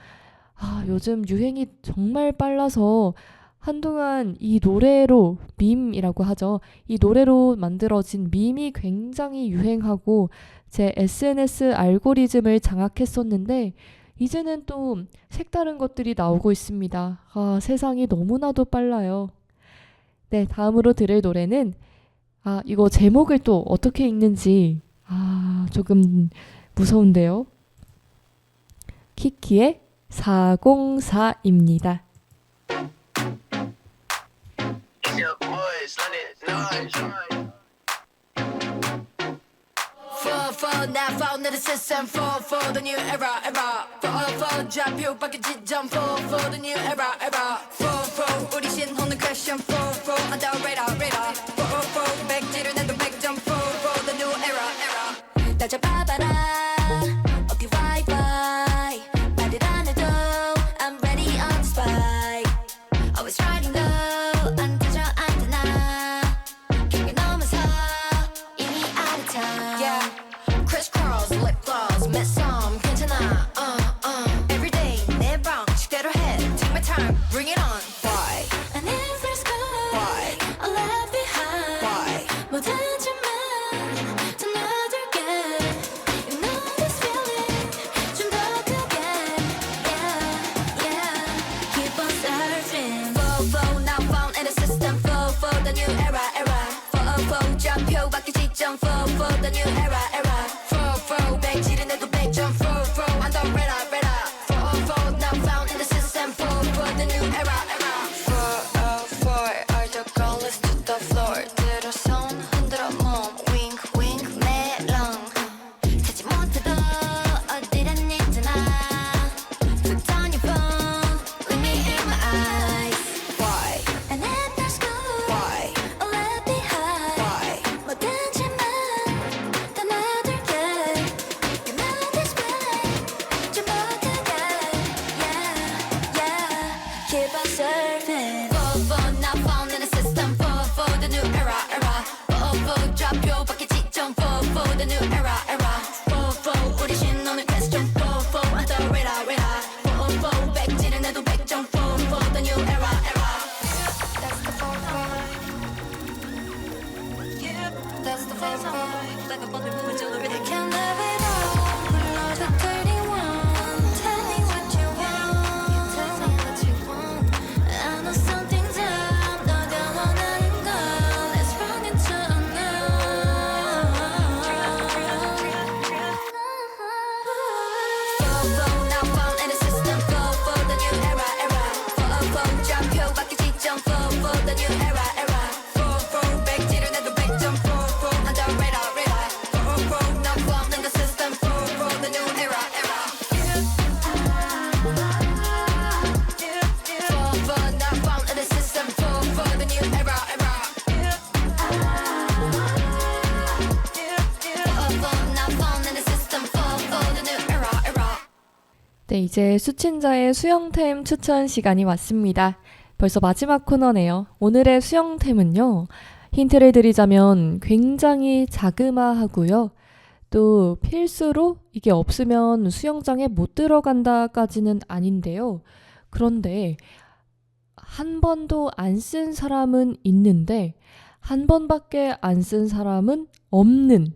요즘 유행이 정말 빨라서 한동안 이 노래로 밈이라고 하죠. 이 노래로 만들어진 밈이 굉장히 유행하고 제 SNS 알고리즘을 장악했었는데 이제는 또 색다른 것들이 나오고 있습니다. 아, 세상이 너무나도 빨라요. 네, 다음으로 들을 노래는 이거 제목을 또 어떻게 읽는지 조금 무서운데요. 키키의 404입니다. For now, found in the system. For the new era. For drop you back at jump. For the new era. For 우리 신혼의 question. For on the radar. For 백지를 내도 백점. For the new era. 날 잡아봐라. 어깨 와이파이. 말을 안 해도 I'm ready on the spot. Always riding low. 안 터져 안 되나. 경계 넘어서 이미 out of time. Yeah. Crisscross, lip gloss, met some 괜찮아. Every day 내 방식대로 해. Take my time, bring it on. Why? I never scored. Why? I left behind. Why? 못하지만 더 나들게. You know this feeling 좀 더 크게. Yeah. Keep on searching. For now found in the system. For the new era. For 좌표 바뀌 지점. For the new era. For 백지를 내도 백점. For on the radar. For now found in the system. For the new era. For all the girls to the floor. 들어 손 흔들어 몸. Wink wink 메롱. 찾지 못해도 어디란 있잖아. Put on your phone. Look me in my eyes. Why? I never scored. Why? I left behind. Why? 못하지만 더 나들게. You know this feeling 좀 더 크게. Yeah. Keep on surfing. For now found in the system. For the new era. For 좌표 바뀌 지점. For the new era. For 우리 신혼의 question. For on the radar. For 백지를 내도 백점. For the new era. That's the for. That's the for. 내가 뻗을 부분 저 노래 I can live it all. 불러줘 31. Tell me what you want. Tell me what you want. I know something's up. 너가 원하는 걸. Let's run into For now found in the system. For the new era. For 좌표 바뀌 지점. For the new era. For 백지를 내도 백점. For on the radar. For now found in the system. For the new era. For now found in the system. For the new era. For now found in the system. For the new era. 네, 이제 수친자의 수영템 추천 시간이 왔습니다. 벌써 마지막 코너네요. 오늘의 수영템은요. 힌트를 드리자면 굉장히 자그마하고요. 또 필수로 이게 없으면 수영장에 못 들어간다까지는 아닌데요. 그런데 한 번도 안 쓴 사람은 있는데 한 번밖에 안 쓴 사람은 없는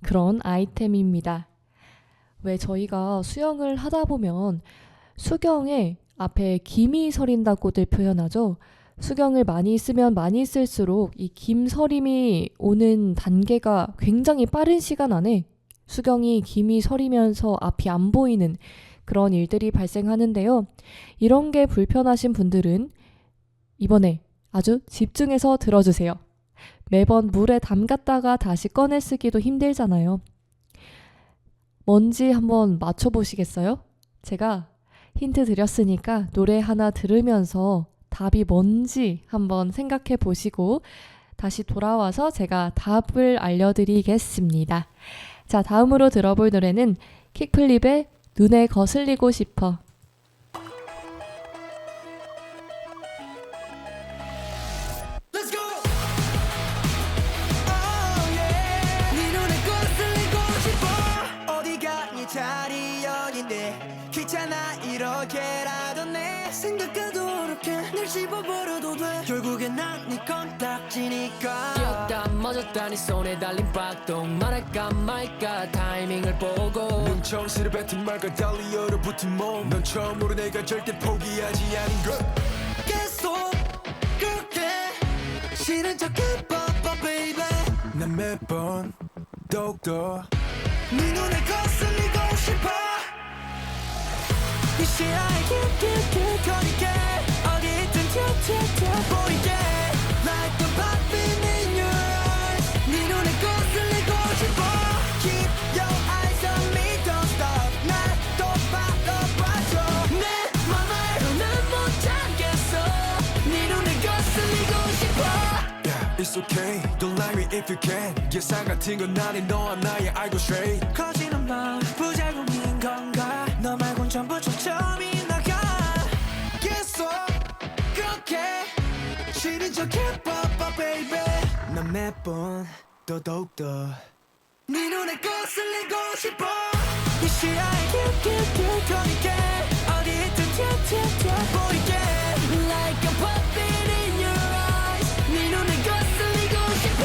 그런 아이템입니다. 왜 저희가 수영을 하다 보면 수경에 앞에 김이 서린다고들 표현하죠. 수경을 많이 쓰면 많이 쓸수록 이 김서림이 오는 단계가 굉장히 빠른 시간 안에 수경이 김이 서리면서 앞이 안 보이는 그런 일들이 발생하는데요. 이런 게 불편하신 분들은 이번에 아주 집중해서 들어주세요. 매번 물에 담갔다가 다시 꺼내 쓰기도 힘들잖아요. 뭔지 한번 맞춰보시겠어요? 제가 힌트 드렸으니까 노래 하나 들으면서 답이 뭔지 한번 생각해 보시고 다시 돌아와서 제가 답을 알려드리겠습니다. 자, 다음으로 들어볼 노래는 킥플립의 눈에 거슬리고 싶어. Let's go. Oh yeah. 네 눈에 거슬리고 싶어. 어디가 네 자리 여긴데 귀찮아 이렇게라도 내 생각과도 그렇게 늘 씹어버려도 돼 결국엔 난 네 건딱지니까 뛰었다 멎었다 네 손에 달린 박동 말할까 말까 타이밍을 보고 눈청스를 뱉은 말과 달리 얼어붙은 몸넌 처음으로 내가 절대 포기하지 않은 걸 계속 그렇게 싫은 척해봐봐 baby 난 매번 더욱더 네 눈에 거슬리고 싶어 이 시야에 깃깃깃거리게 어디 있든 튀어튀어 보이게 Like the popping in your eyes 네 눈에 거슬리고 싶어 Keep your eyes on me don't stop 날 또 바라봐줘 내 맘을 더는 못 참겠어 네 눈에 거슬리고 싶어 Yeah, it's okay Don't lie me if you can 예상 같은 건 아닌 너와 나의 알고 straight 커지는 마음 부작용인 건가 너 말곤 전부 초점이 나가 계속 그렇게 싫은 척 해봐봐 baby 난 매번 더욱더 네 눈에 거슬리고 싶어 이 시야에 깃깃깃거리게 어디 있든 튀어튀어 보이게 Like a puppet in your eyes 네 눈에 거슬리고 싶어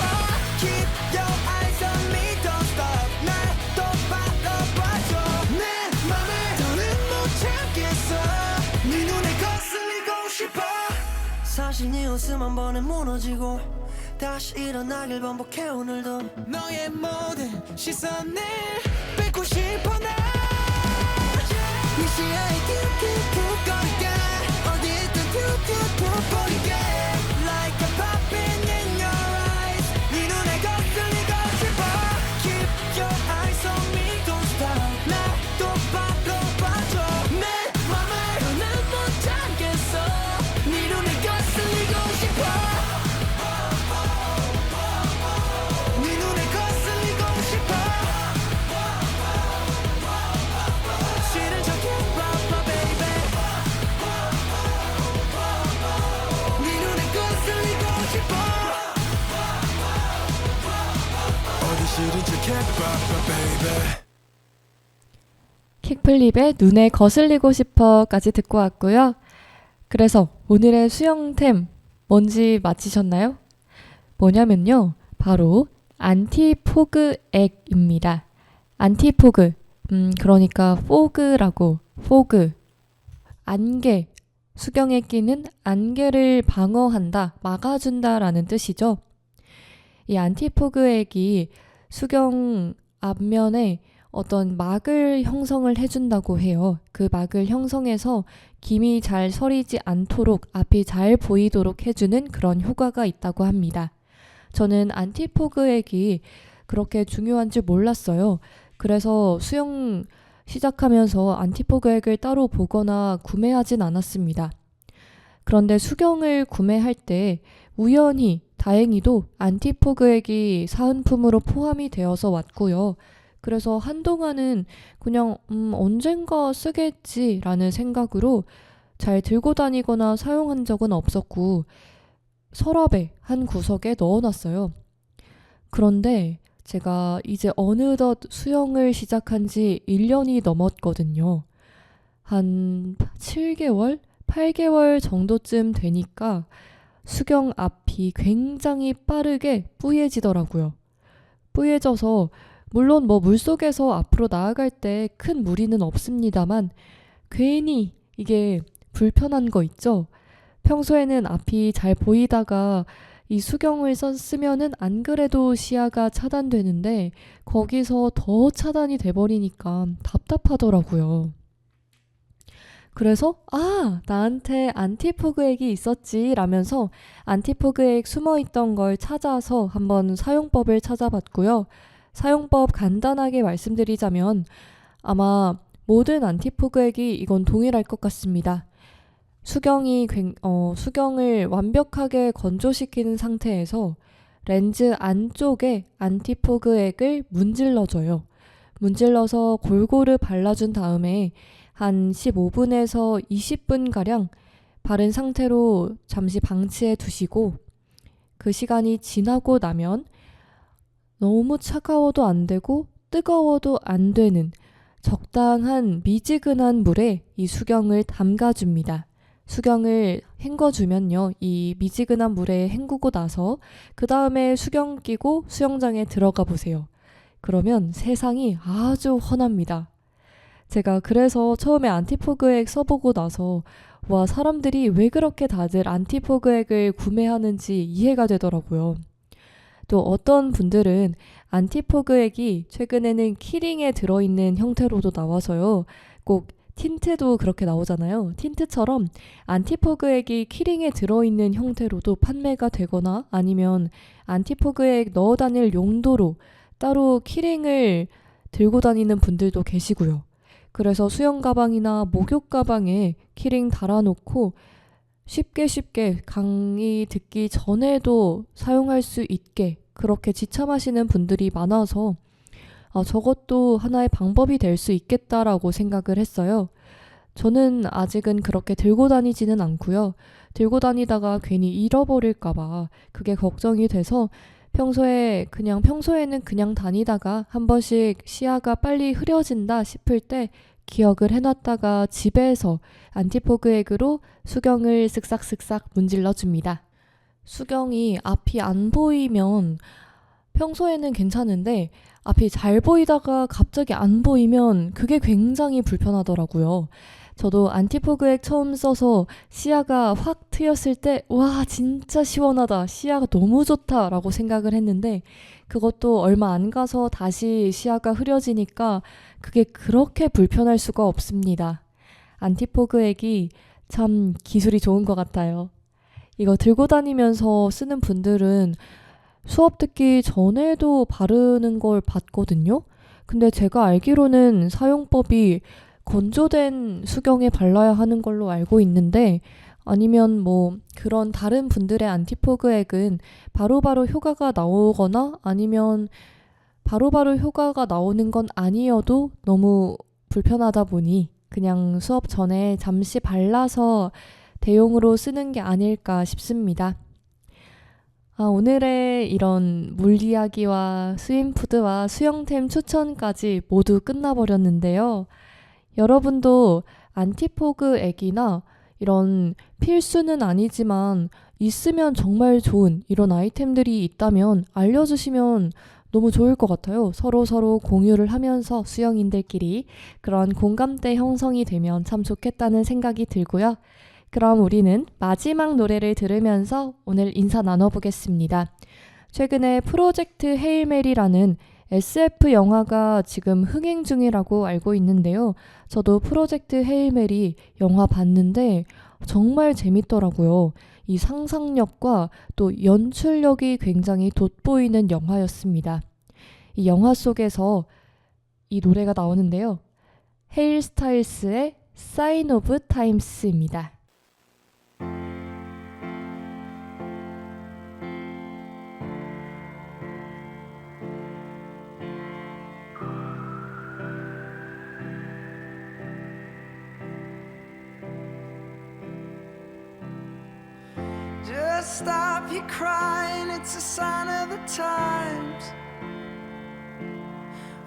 Keep your eyes on me don't stop 날 또 바라봐줘 내 맘을 더는 못 참겠어 네 눈에 거슬리고 싶어 사실 네 웃음 한 번에 무너지고 다시 일어나길 반복해 오늘도 너의 모든 시선을 뺏고 싶어 나 네 시야에 큐큐큐거리게 어디 있든 큐큐큐 보이게 Like a popping in your eyes 네 눈에 거슬리고 싶어 Keep your eyes on me don't stop 날 또 바라봐줘 내 맘을 더는 못 참겠어 네 눈에 거슬리고 싶어 네 눈에 거슬리고 싶어 싫은 척 해봐봐 baby 네 눈에 거슬리고 싶어 어디 싫은 척 해봐봐 baby 킥플립의 눈에 거슬리고 싶어까지 듣고 왔고요. 그래서 오늘의 수영템 뭔지 맞히셨나요? 뭐냐면요. 바로 안티포그액입니다. 안티포그, 그러니까 포그라고, 포그, 안개, 수경에 끼는 안개를 방어한다, 막아준다라는 뜻이죠. 이 안티포그액이 수경 앞면에 어떤 막을 형성을 해준다고 해요. 그 막을 형성해서 김이 잘 서리지 않도록 앞이 잘 보이도록 해주는 그런 효과가 있다고 합니다. 저는 안티포그액이 그렇게 중요한 줄 몰랐어요. 그래서 수영 시작하면서 안티포그액을 따로 보거나 구매하진 않았습니다. 그런데 수경을 구매할 때 우연히 다행히도 안티포그액이 사은품으로 포함이 되어서 왔고요. 그래서 한동안은 그냥 언젠가 쓰겠지라는 생각으로 잘 들고 다니거나 사용한 적은 없었고 서랍의 한 구석에 넣어놨어요. 그런데 제가 이제 어느덧 수영을 시작한 지 1년이 넘었거든요. 한 7개월, 8개월 정도쯤 되니까 수경 앞이 굉장히 빠르게 뿌얘지더라고요. 뿌얘져서 물론 물속에서 앞으로 나아갈 때 큰 무리는 없습니다만 괜히 이게 불편한 거 있죠? 평소에는 앞이 잘 보이다가 이 수경을 쓰면은 안 그래도 시야가 차단되는데 거기서 더 차단이 돼버리니까 답답하더라고요. 그래서 나한테 안티포그액이 있었지 라면서 안티포그액 숨어있던 걸 찾아서 한번 사용법을 찾아봤고요. 사용법 간단하게 말씀드리자면 아마 모든 안티포그액이 이건 동일할 것 같습니다. 수경을 완벽하게 건조시키는 상태에서 렌즈 안쪽에 안티포그액을 문질러줘요. 문질러서 골고루 발라준 다음에 한 15분에서 20분가량 바른 상태로 잠시 방치해 두시고 그 시간이 지나고 나면 너무 차가워도 안 되고 뜨거워도 안 되는 적당한 미지근한 물에 이 수경을 담가줍니다. 수경을 헹궈주면요. 이 미지근한 물에 헹구고 나서 그 다음에 수경 끼고 수영장에 들어가 보세요. 그러면 세상이 아주 환합니다. 제가 그래서 처음에 안티포그액 써보고 나서 와, 사람들이 왜 그렇게 다들 안티포그액을 구매하는지 이해가 되더라고요. 또 어떤 분들은 안티포그액이 최근에는 키링에 들어있는 형태로도 나와서요. 꼭 틴트도 그렇게 나오잖아요. 틴트처럼 안티포그액이 키링에 들어있는 형태로도 판매가 되거나 아니면 안티포그액 넣어 다닐 용도로 따로 키링을 들고 다니는 분들도 계시고요. 그래서 수영 가방이나 목욕 가방에 키링 달아놓고 쉽게 강의 듣기 전에도 사용할 수 있게 그렇게 지참하시는 분들이 많아서 저것도 하나의 방법이 될 수 있겠다라고 생각을 했어요. 저는 아직은 그렇게 들고 다니지는 않고요. 들고 다니다가 괜히 잃어버릴까봐 그게 걱정이 돼서 평소에는 그냥 다니다가 한 번씩 시야가 빨리 흐려진다 싶을 때 기억을 해놨다가 집에서 안티포그액으로 수경을 쓱싹쓱싹 문질러 줍니다. 수경이 앞이 안 보이면 평소에는 괜찮은데 앞이 잘 보이다가 갑자기 안 보이면 그게 굉장히 불편하더라고요. 저도 안티포그액 처음 써서 시야가 확 트였을 때 와, 진짜 시원하다, 시야가 너무 좋다 라고 생각을 했는데 그것도 얼마 안 가서 다시 시야가 흐려지니까 그게 그렇게 불편할 수가 없습니다. 안티포그액이 참 기술이 좋은 것 같아요. 이거 들고 다니면서 쓰는 분들은 수업 듣기 전에도 바르는 걸 봤거든요. 근데 제가 알기로는 사용법이 건조된 수경에 발라야 하는 걸로 알고 있는데 아니면 뭐 그런 다른 분들의 안티포그액은 바로바로 효과가 나오거나 아니면 바로바로 효과가 나오는 건 아니어도 너무 불편하다 보니 그냥 수업 전에 잠시 발라서 대용으로 쓰는 게 아닐까 싶습니다. 오늘의 이런 물 이야기와 스윙푸드와 수영템 추천까지 모두 끝나버렸는데요. 여러분도 안티포그액이나 이런 필수는 아니지만 있으면 정말 좋은 이런 아이템들이 있다면 알려주시면 너무 좋을 것 같아요. 서로 공유를 하면서 수영인들끼리 그런 공감대 형성이 되면 참 좋겠다는 생각이 들고요. 그럼 우리는 마지막 노래를 들으면서 오늘 인사 나눠보겠습니다. 최근에 프로젝트 헤일 메리라는 SF 영화가 지금 흥행 중이라고 알고 있는데요. 저도 프로젝트 헤일 메리 영화 봤는데 정말 재밌더라고요. 이 상상력과 또 연출력이 굉장히 돋보이는 영화였습니다. 이 영화 속에서 이 노래가 나오는데요. 헤일 스타일스의 Sign of Times입니다. Just stop your crying, it's a sign of the times.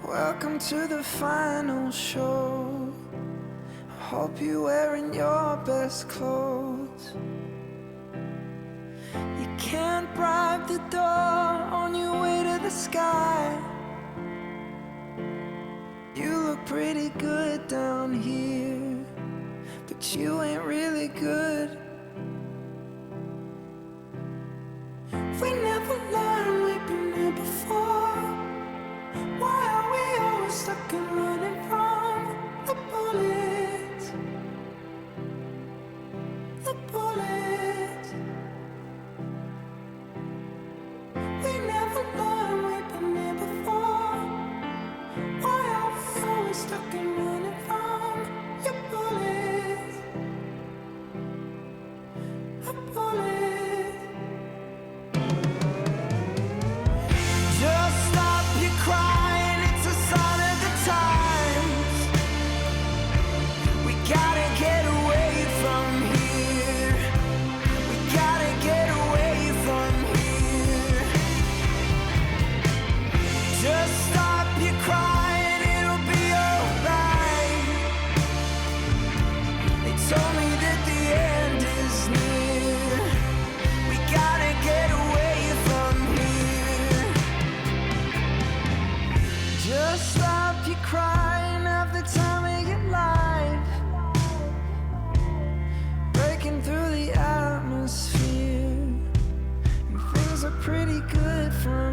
Welcome to the final show. I hope you're wearing your best clothes. You can't bribe the door on your way to the sky. You look pretty good down here, but you ain't really good. We never learned, we've been here before. Why are we always stuck and running from the bullets? The bullets. We never learned, we've been here before. Why are we always stuck and running from your bullets? stop you crying half the time of your life, breaking through the atmosphere. And things are pretty good for